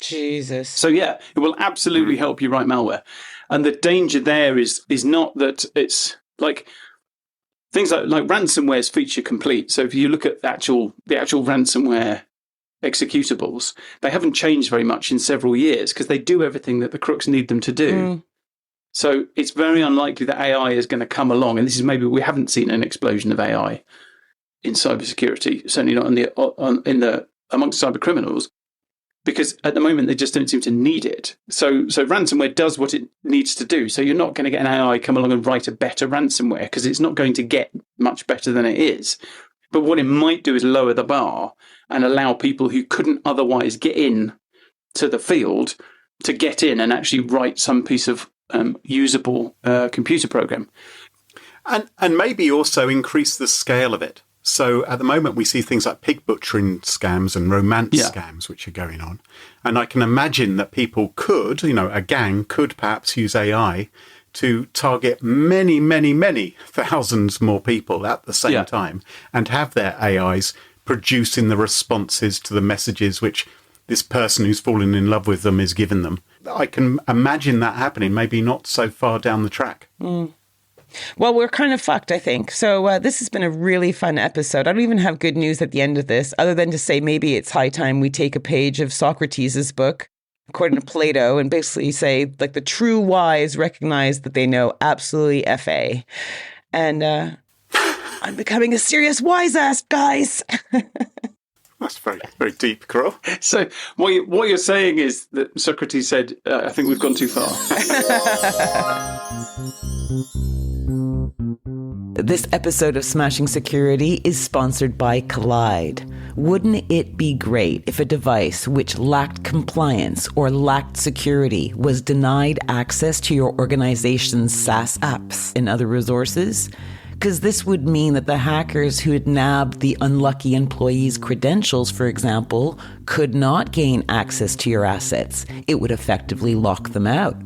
Jesus. So yeah, it will absolutely help you write malware. And the danger there is not that it's like things like ransomware is feature complete. So if you look at the actual ransomware executables, they haven't changed very much in several years because they do everything that the crooks need them to do. So it's very unlikely that AI is going to come along. And this is maybe we haven't seen an explosion of AI in cybersecurity, certainly not in the amongst cyber criminals, because at the moment they just don't seem to need it. So ransomware does what it needs to do. So you're not going to get an AI come along and write a better ransomware because it's not going to get much better than it is. But what it might do is lower the bar and allow people who couldn't otherwise get in to the field to get in and actually write some piece of usable computer program. And maybe also increase the scale of it. So at the moment, we see things like pig butchering scams and romance scams, which are going on. And I can imagine that people could, a gang could perhaps use AI to target many, many, many thousands more people at the same time and have their AIs producing the responses to the messages which this person who's fallen in love with them is giving them. I can imagine that happening, maybe not so far down the track. Well, we're kind of fucked, I think. So this has been a really fun episode. I don't even have good news at the end of this, other than to say maybe it's high time we take a page of Socrates' book, according to Plato, and basically say, like, the true wise recognize that they know absolutely FA. And I'm becoming a serious wise ass, guys. That's very, very deep, Carole. So what you're saying is that Socrates said, I think we've gone too far. This episode of Smashing Security is sponsored by Collide. Wouldn't it be great if a device which lacked compliance or lacked security was denied access to your organization's SaaS apps and other resources? Because this would mean that the hackers who had nabbed the unlucky employee's credentials, for example, could not gain access to your assets. It would effectively lock them out.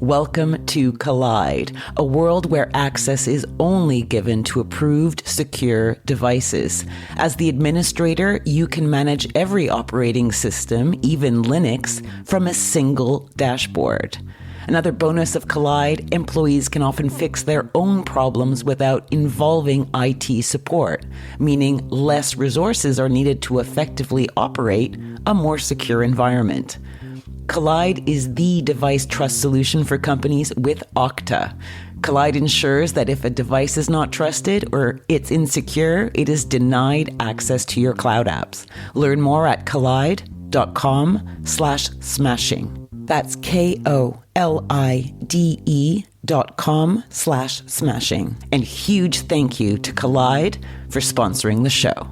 Welcome to Collide, a world where access is only given to approved, secure devices. As the administrator, you can manage every operating system, even Linux, from a single dashboard. Another bonus of Collide, employees can often fix their own problems without involving IT support, meaning less resources are needed to effectively operate a more secure environment. Collide is the device trust solution for companies with Okta. Collide ensures that if a device is not trusted or it's insecure, it is denied access to your cloud apps. Learn more at collide.com/smashing. That's KOLIDE.com/smashing. And huge thank you to Collide for sponsoring the show.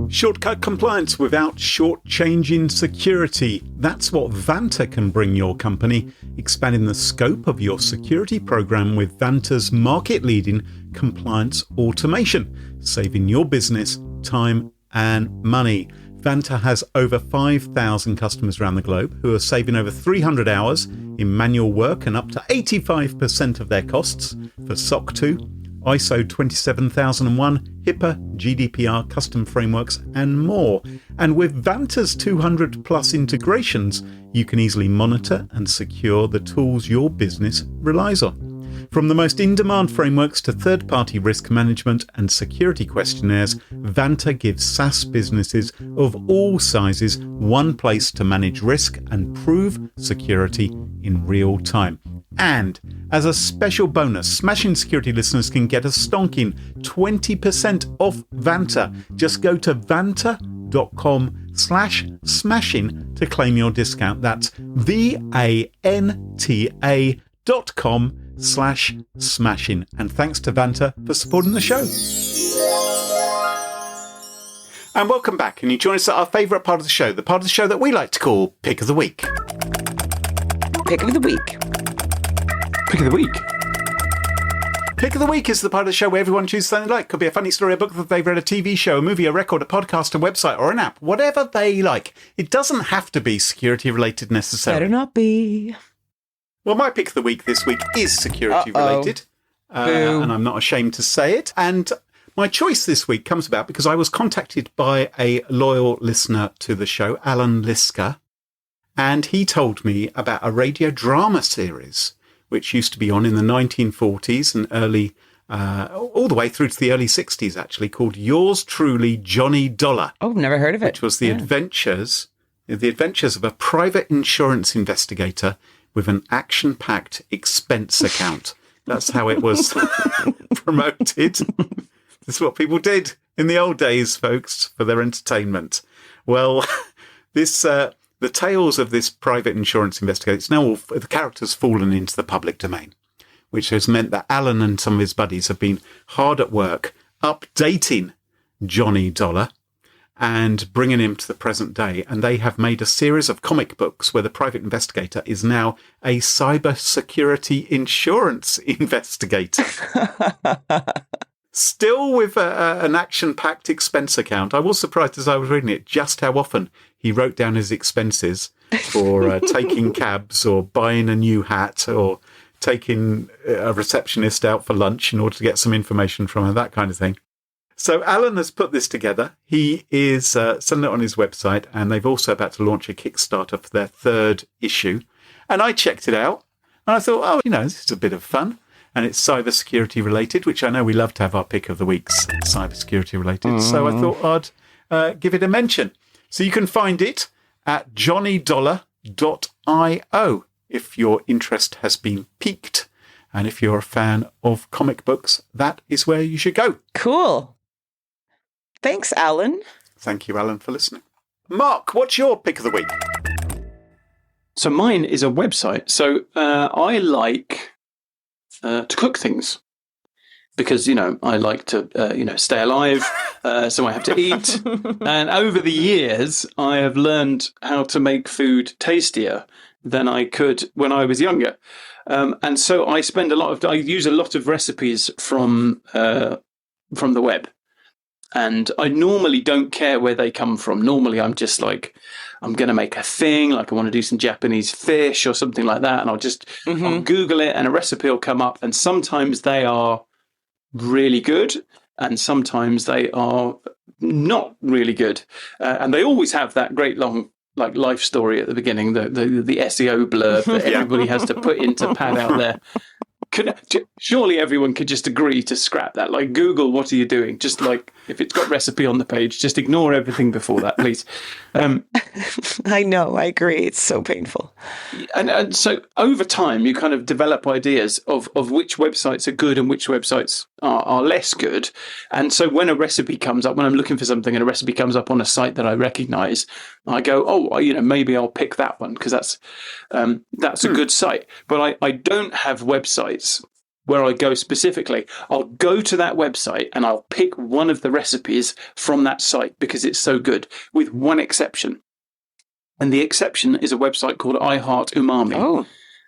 Shortcut compliance without shortchanging security. That's what Vanta can bring your company, expanding the scope of your security program with Vanta's market-leading compliance automation, saving your business time and money. Vanta has over 5,000 customers around the globe who are saving over 300 hours in manual work and up to 85% of their costs for SOC 2, ISO 27001, HIPAA, GDPR custom frameworks, and more. And with Vanta's 200 plus integrations, you can easily monitor and secure the tools your business relies on. From the most in-demand frameworks to third-party risk management and security questionnaires, Vanta gives SaaS businesses of all sizes one place to manage risk and prove security in real time. And as a special bonus, Smashing Security listeners can get a stonking 20% off Vanta. Just go to vanta.com/smashing to claim your discount. That's VANTA.com/smashing. And thanks to Vanta for supporting the show. And welcome back. And you join us at our favourite part of the show, the part of the show that we like to call Pick of the Week. Pick of the week. Pick of the week. Pick of the Week is the part of the show where everyone chooses something they like. Could be a funny story, a book that they've read, a TV show, a movie, a record, a podcast, a website, or an app. Whatever they like. It doesn't have to be security related necessarily. Better not be. Well, my Pick of the Week this week is security related. And I'm not ashamed to say it. And my choice this week comes about because I was contacted by a loyal listener to the show, Alan Liska, and he told me about a radio drama series which used to be on in the 1940s and early, all the way through to the early 60s, actually, called Yours Truly, Johnny Dollar. Oh, never heard of it. Which was the adventures of a private insurance investigator with an action-packed expense account. That's how it was promoted. This is what people did in the old days, folks, for their entertainment. Well, the tales of this private insurance investigator, it's now all, the character's fallen into the public domain, which has meant that Alan and some of his buddies have been hard at work updating Johnny Dollar. and bringing him to the present day. And they have made a series of comic books where the private investigator is now a cybersecurity insurance investigator. Still with an action-packed expense account. I was surprised as I was reading it just how often he wrote down his expenses for taking cabs or buying a new hat or taking a receptionist out for lunch in order to get some information from her, that kind of thing. So Alan has put this together. He is selling it on his website, and they've also about to launch a Kickstarter for their 3rd issue. And I checked it out, and I thought, oh, this is a bit of fun. And it's cybersecurity related, which I know we love to have our pick of the weeks, cybersecurity related. So I thought I'd give it a mention. So you can find it at johnnydollar.io if your interest has been piqued. And if you're a fan of comic books, that is where you should go. Cool. Thanks, Alan. Thank you, Alan, for listening. Mark, what's your pick of the week? So mine is a website. So I like to cook things because, I like to, stay alive. So I have to eat. And over the years, I have learned how to make food tastier than I could when I was younger. And so I use a lot of recipes from the web. And I normally don't care where they come from. Normally, I'm just like, I'm going to make a thing, like I want to do some Japanese fish or something like that. And I'll Google it and a recipe will come up. And sometimes they are really good and sometimes they are not really good. And they always have that great long life story at the beginning, the SEO blurb that everybody has to put into pad out there. Surely everyone could just agree to scrap that. Like, Google, what are you doing? Just like, if it's got recipe on the page, just ignore everything before that, please. I know, I agree. It's so painful. And so over time, you kind of develop ideas of which websites are good and which websites are less good. And so when a recipe comes up, when I'm looking for something and a recipe comes up on a site that I recognize, I go, maybe I'll pick that one because that's a good site. But I don't have websites where I go specifically. I'll go to that website and I'll pick one of the recipes from that site because it's so good, with one exception. And the exception is a website called I Heart Umami. Oh.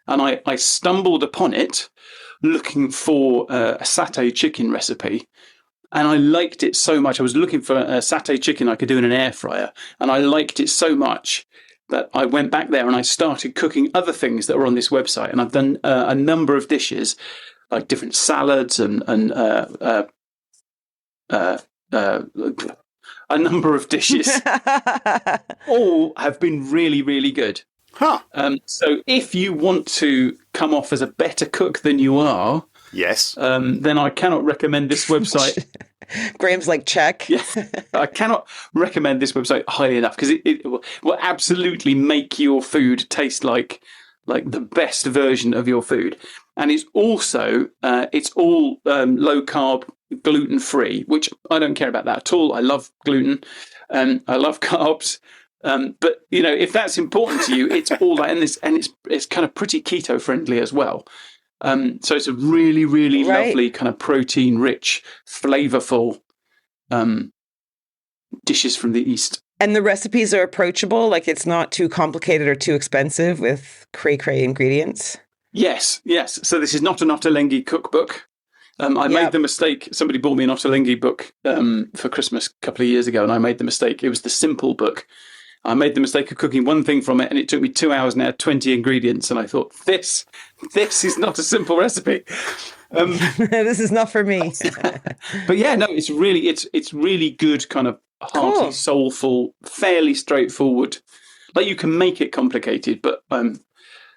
And I stumbled upon it looking for a satay chicken recipe. And I liked it so much. I was looking for a satay chicken I could do in an air fryer. And I liked it so much that I went back there and I started cooking other things that were on this website. And I've done a number of dishes, like different salads and a number of dishes. All have been really, really good. Huh. So if you want to come off as a better cook than you are, yes, then I cannot recommend this website. Graham's like, check. Yeah, I cannot recommend this website highly enough because it will absolutely make your food taste like the best version of your food. And it's also, it's all low carb, gluten free, which I don't care about that at all. I love gluten. I love carbs. But if that's important to you, it's all that, and it's kind of pretty keto friendly as well. So it's a really, really lovely kind of protein rich, flavorful dishes from the East. And the recipes are approachable, like it's not too complicated or too expensive with cray ingredients. Yes. So this is not an Ottolenghi cookbook. I made the mistake. Somebody bought me an Ottolenghi book for Christmas a couple of years ago, and I made the mistake. It was the simple book. I made the mistake of cooking one thing from it, and it took me 2 hours and it had 20 ingredients. And I thought, this is not a simple recipe. This is not for me. But yeah, no, it's really good, kind of hearty, soulful, fairly straightforward. Like, you can make it complicated, but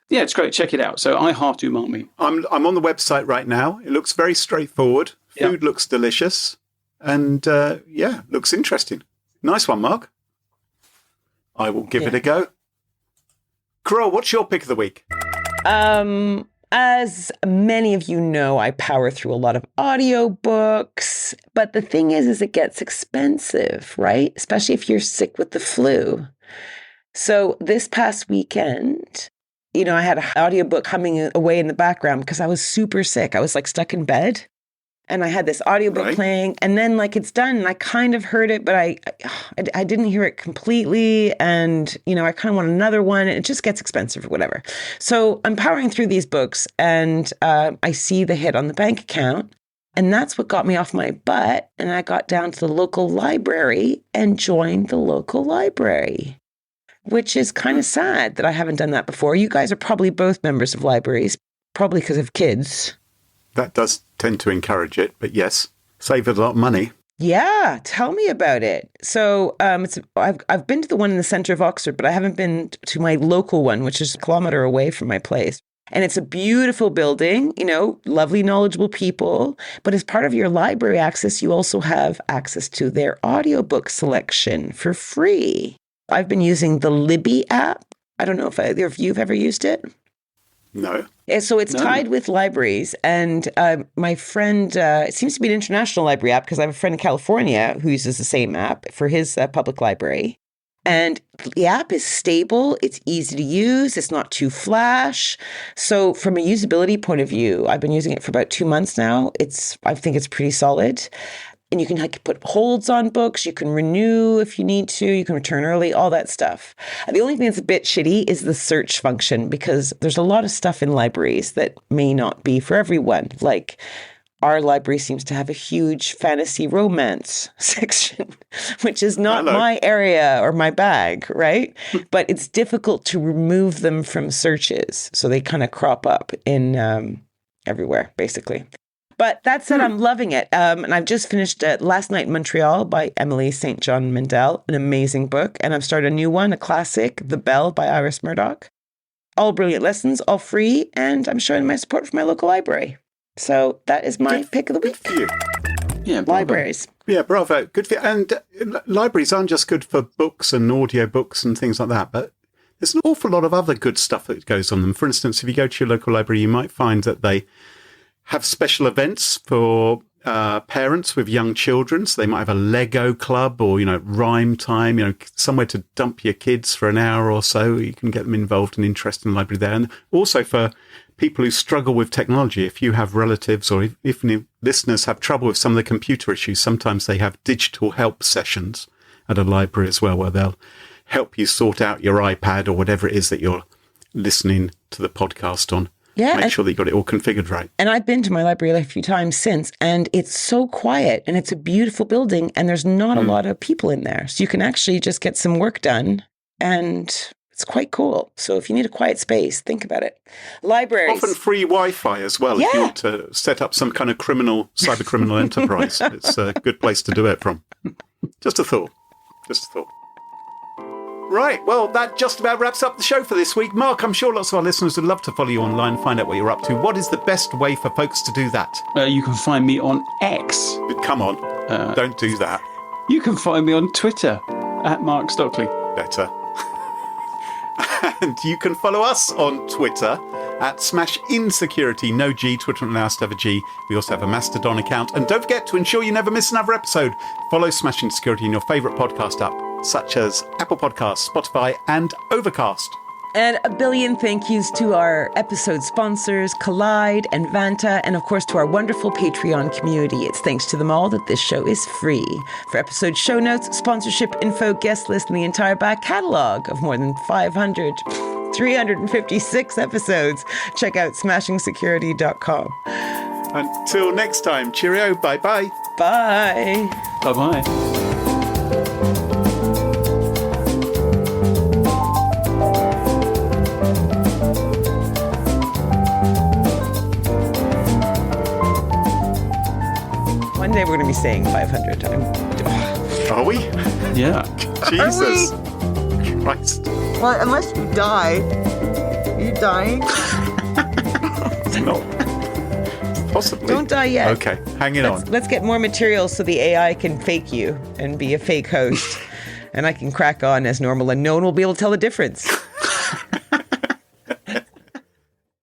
yeah, it's great. Check it out. So I Heart Umami. I'm on the website right now. It looks very straightforward. Food looks delicious, and looks interesting. Nice one, Mark. I will give it a go. Carole, what's your pick of the week? As many of you know, I power through a lot of audiobooks, but the thing is it gets expensive, right? Especially if you're sick with the flu. So this past weekend, I had an audiobook humming away in the background because I was super sick. I was like stuck in bed. And I had this audiobook playing, and then like it's done, and I kind of heard it, but I didn't hear it completely, and I kind of want another one, and it just gets expensive or whatever. So I'm powering through these books, and I see the hit on the bank account, and that's what got me off my butt, and I got down to the local library and joined the local library, which is kind of sad that I haven't done that before. You guys are probably both members of libraries, probably because of kids. That does tend to encourage it, but yes, save a lot of money. Yeah, tell me about it. So I've been to the one in the center of Oxford, but I haven't been to my local one, which is a kilometer away from my place. And it's a beautiful building, lovely, knowledgeable people. But as part of your library access, you also have access to their audiobook selection for free. I've been using the Libby app. I don't know if either of you have ever used it. No. So it's tied with libraries. And my friend, it seems to be an international library app because I have a friend in California who uses the same app for his public library. And the app is stable. It's easy to use. It's not too flash. So from a usability point of view, I've been using it for about 2 months now. I think it's pretty solid. And you can put holds on books. You can renew if you need to. You can return early, all that stuff. The only thing that's a bit shitty is the search function, because there's a lot of stuff in libraries that may not be for everyone. Like our library seems to have a huge fantasy romance section, which is not my area or my bag, right? But it's difficult to remove them from searches. So they kind of crop up in everywhere, basically. But that said, I'm loving it. And I've just finished Last Night in Montreal by Emily St. John Mandel, an amazing book. And I've started a new one, a classic, The Bell by Iris Murdoch. All brilliant lessons, all free. And I'm showing my support for my local library. So that is my pick of the week. Good for you. Yeah, bravo. Libraries. Yeah, bravo. Good for you. And libraries aren't just good for books and audio books and things like that, but there's an awful lot of other good stuff that goes on them. For instance, if you go to your local library, you might find that they have special events for parents with young children. So they might have a Lego club or, rhyme time, somewhere to dump your kids for an hour or so. You can get them involved and interested in the library there. And also for people who struggle with technology, if you have relatives or if listeners have trouble with some of the computer issues, sometimes they have digital help sessions at a library as well, where they'll help you sort out your iPad or whatever it is that you're listening to the podcast on. Yeah, make sure that you got it all configured right. And I've been to my library a few times since, and it's so quiet, and it's a beautiful building, and there's not a lot of people in there. So you can actually just get some work done, and it's quite cool. So if you need a quiet space, think about it. Libraries. Often free Wi-Fi as well. Yeah. If you want to set up some kind of cyber criminal enterprise, it's a good place to do it from. Just a thought. Right, well, that just about wraps up the show for this week. Mark, I'm sure lots of our listeners would love to follow you online, find out what you're up to. What is the best way for folks to do that? You can find me on X. Come on, don't do that. You can find me on Twitter, @Mark Stockley. Better. And you can follow us on Twitter @SmashInsecurity. No G, Twitter not allowed to have a G. We also have a Mastodon account. And don't forget to ensure you never miss another episode. Follow Smash Insecurity in your favourite podcast app, such as Apple Podcasts, Spotify, and Overcast. And a billion thank yous to our episode sponsors, Collide and Vanta, and of course to our wonderful Patreon community. It's thanks to them all that this show is free. For episode show notes, sponsorship info, guest list, and the entire back catalog of more than 356 episodes, check out smashingsecurity.com. Until next time, cheerio, bye-bye. Bye. Bye-bye. One day we're going to be saying 500. Are we? Yeah. Jesus Christ. Well, unless you die. Are you dying? No. Possibly. Don't die yet. Okay, hang it on. Let's get more material so the AI can fake you and be a fake host. And I can crack on as normal and no one will be able to tell the difference.